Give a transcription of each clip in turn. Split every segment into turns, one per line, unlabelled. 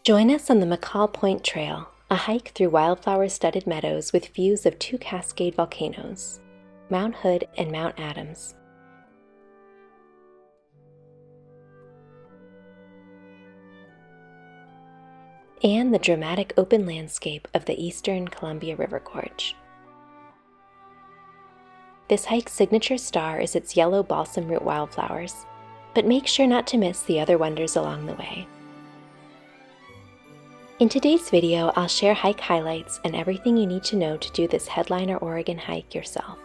Join us on the McCall Point Trail, a hike through wildflower-studded meadows with views of two Cascade volcanoes, Mount Hood and Mount Adams. And the dramatic open landscape of the eastern Columbia River Gorge. This hike's signature star is its yellow balsamroot wildflowers, but make sure not to miss the other wonders along the way. In today's video, I'll share hike highlights and everything you need to know to do this headliner Oregon hike yourself.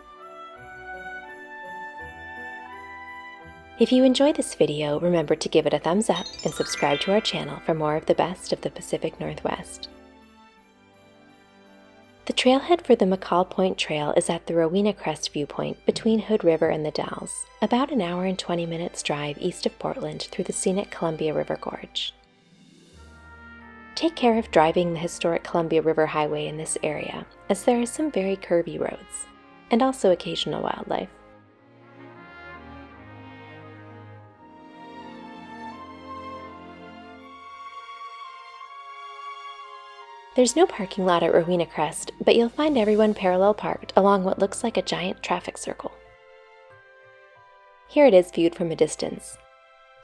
If you enjoyed this video, remember to give it a thumbs up and subscribe to our channel for more of the best of the Pacific Northwest. The trailhead for the McCall Point Trail is at the Rowena Crest Viewpoint between Hood River and the Dalles, about an hour and 20 minutes drive east of Portland through the scenic Columbia River Gorge. Take care of driving the historic Columbia River Highway in this area, as there are some very curvy roads, and also occasional wildlife. There's no parking lot at Rowena Crest, but you'll find everyone parallel parked along what looks like a giant traffic circle. Here it is viewed from a distance.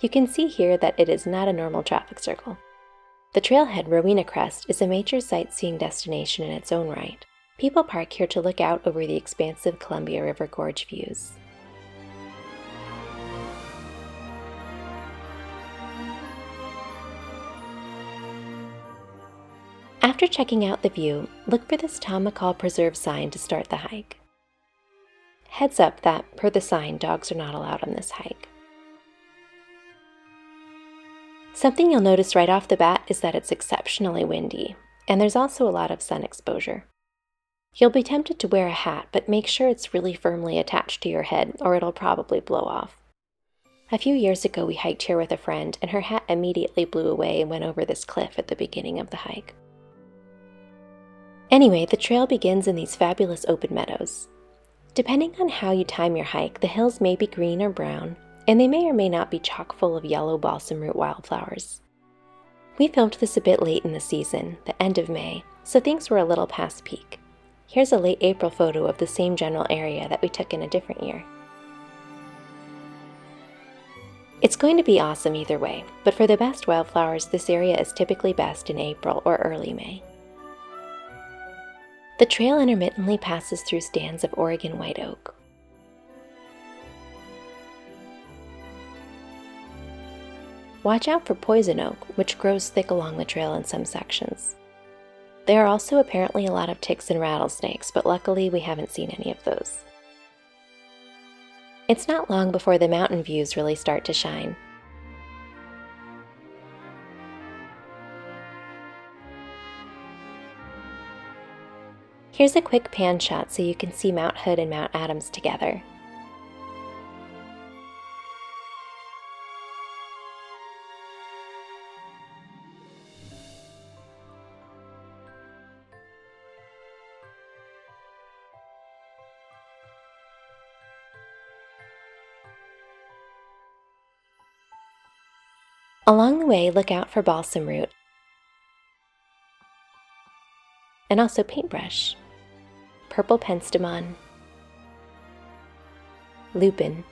You can see here that it is not a normal traffic circle. The trailhead Rowena Crest is a major sightseeing destination in its own right. People park here to look out over the expansive Columbia River Gorge views. After checking out the view, look for this Tom McCall Preserve sign to start the hike. Heads up that, per the sign, dogs are not allowed on this hike. Something you'll notice right off the bat is that it's exceptionally windy, and there's also a lot of sun exposure. You'll be tempted to wear a hat, but make sure it's really firmly attached to your head or it'll probably blow off. A few years ago we hiked here with a friend, and her hat immediately blew away and went over this cliff at the beginning of the hike. Anyway, the trail begins in these fabulous open meadows. Depending on how you time your hike, the hills may be green or brown, and they may or may not be chock full of yellow balsamroot wildflowers. We filmed this a bit late in the season, the end of May, so things were a little past peak. Here's a late April photo of the same general area that we took in a different year. It's going to be awesome either way, but for the best wildflowers, this area is typically best in April or early May. The trail intermittently passes through stands of Oregon white oak. Watch out for poison oak, which grows thick along the trail in some sections. There are also apparently a lot of ticks and rattlesnakes, but luckily we haven't seen any of those. It's not long before the mountain views really start to shine. Here's a quick pan shot so you can see Mount Hood and Mount Adams together. Along the way, look out for balsamroot and also paintbrush, purple penstemon, lupin,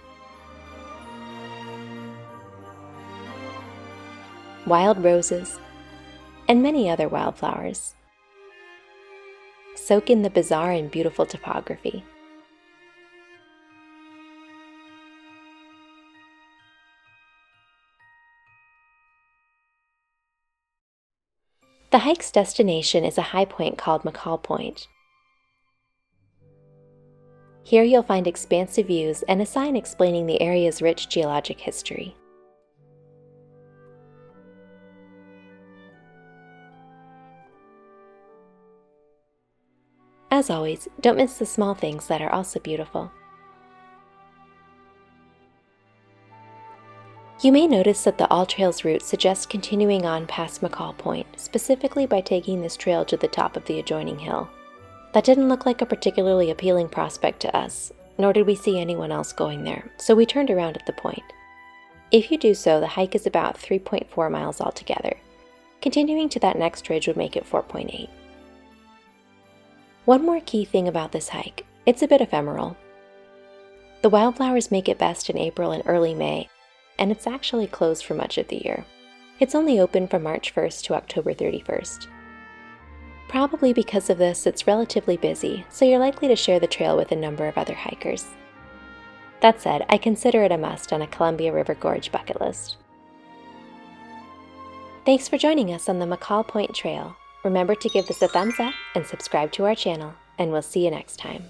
wild roses, and many other wildflowers. Soak in the bizarre and beautiful topography. The hike's destination is a high point called McCall Point. Here you'll find expansive views and a sign explaining the area's rich geologic history. As always, don't miss the small things that are also beautiful. You may notice that the All Trails route suggests continuing on past McCall Point, specifically by taking this trail to the top of the adjoining hill. That didn't look like a particularly appealing prospect to us, nor did we see anyone else going there, so we turned around at the point. If you do so, the hike is about 3.4 miles altogether. Continuing to that next ridge would make it 4.8. One more key thing about this hike, it's a bit ephemeral. The wildflowers make it best in April and early May, and it's actually closed for much of the year. It's only open from March 1st to October 31st. Probably because of this, it's relatively busy, so you're likely to share the trail with a number of other hikers. That said, I consider it a must on a Columbia River Gorge bucket list. Thanks for joining us on the McCall Point Trail. Remember to give this a thumbs up and subscribe to our channel, and we'll see you next time.